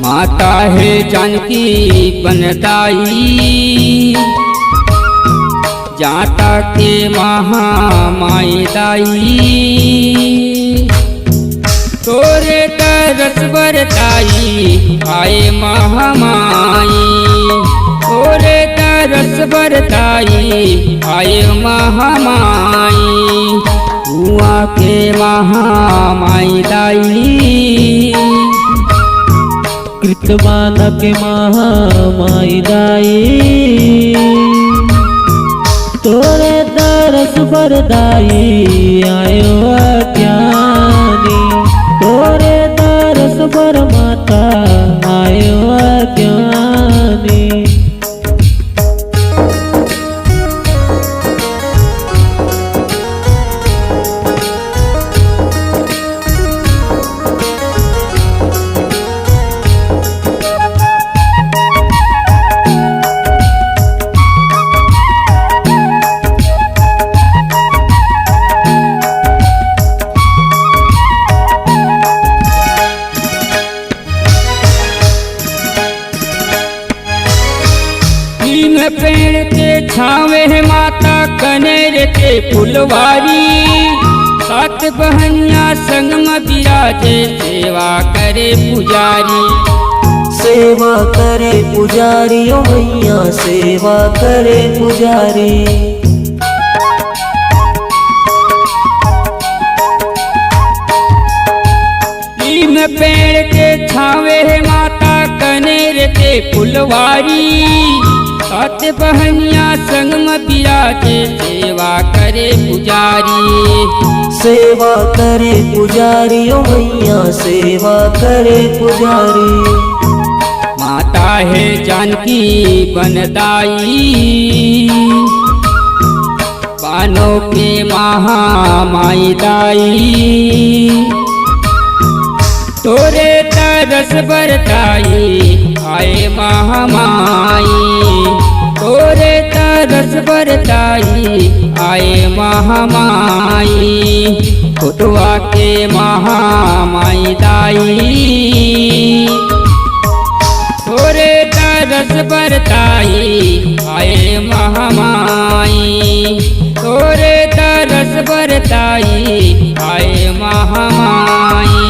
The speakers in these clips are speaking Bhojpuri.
माता है जानकी बनदाई, जाता के महामाई दाई। तोरे तरस बरताई आए महामाई, तोरे तरस बरताई आए महामाई। हुआ के महामाई दाई, कृतमानक महामाई दाई। तोरे तरस बरदाई आयो अज्ञानी, तोरे तरस बर माता आयो अज्ञानी। पेड़ के छावे है माता कनेर के फुलवारी। सात बहनिया संग में विराजे सेवा करे पुजारी, सेवा करे पुजारी ओ मैया सेवा करे पुजारी। नीम पेड़ के छावे है माता कनेर के फुलवारी। सात बहनिया संग में विराजे सेवा करे पुजारी, सेवा करे पुजारी ओ मैया सेवा करे पुजारी। माता है जानकी बनदाई, बानों के महामाई दाई। तोरे तरस बरताई आए महामाई, तोरे तरस बरताई आए महामाई। खुटवा के महामाई दाई, तोरे तरस बरताई आए महामाई, तोरे तरस बरताई आए महामाई।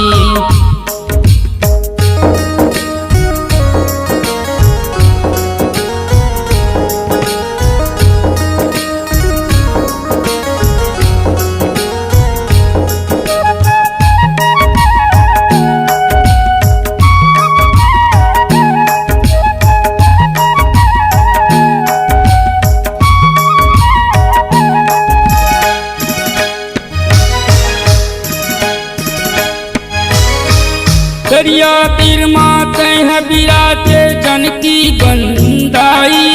दरिया तीर माते हैं विराजे जानकी बनदाई।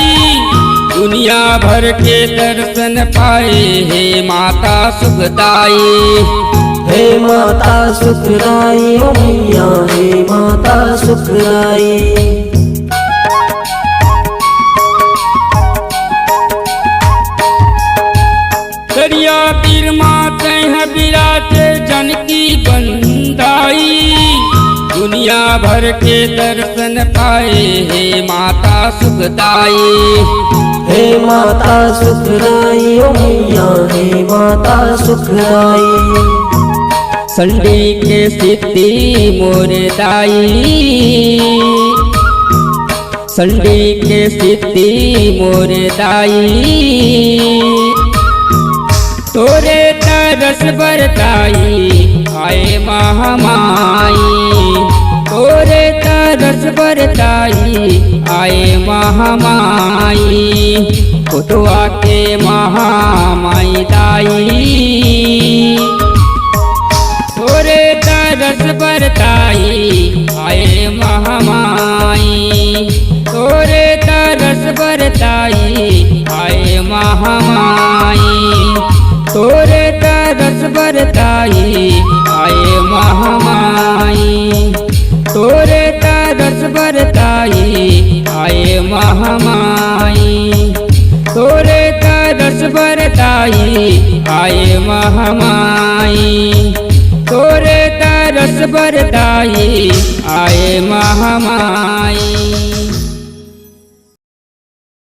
दुनिया भर के दर्शन पाए हे माता सुखदाई, हे माता सुखदाई ओ मैया हे माता सुखदाई। दरिया तीर माते हैं विराजे जानकी बनदाई। दुनिया भर के दर्शन पाए हे माता सुखदाई, हे माता सुखदाई ओ मैया हे माता सुखदाई। संडी के सिद्धि मोर दाई, संडी के सिद्धि मोर दाई। तोरे तरस बरताई आए महामाई, तोरे तरस बरताई आए महामाई। खुटवा के महामाई दाई, तोरे तरस बरताई आए महामाई, तोरे तरस बरताई आए महामाई। तोरे तरस बरताई आए महामाई, तोरे तरस बरताई आए महामाई, तोरे तरस बरताई आए महामाई, तोरे तरस रस बरताई आए महामाई।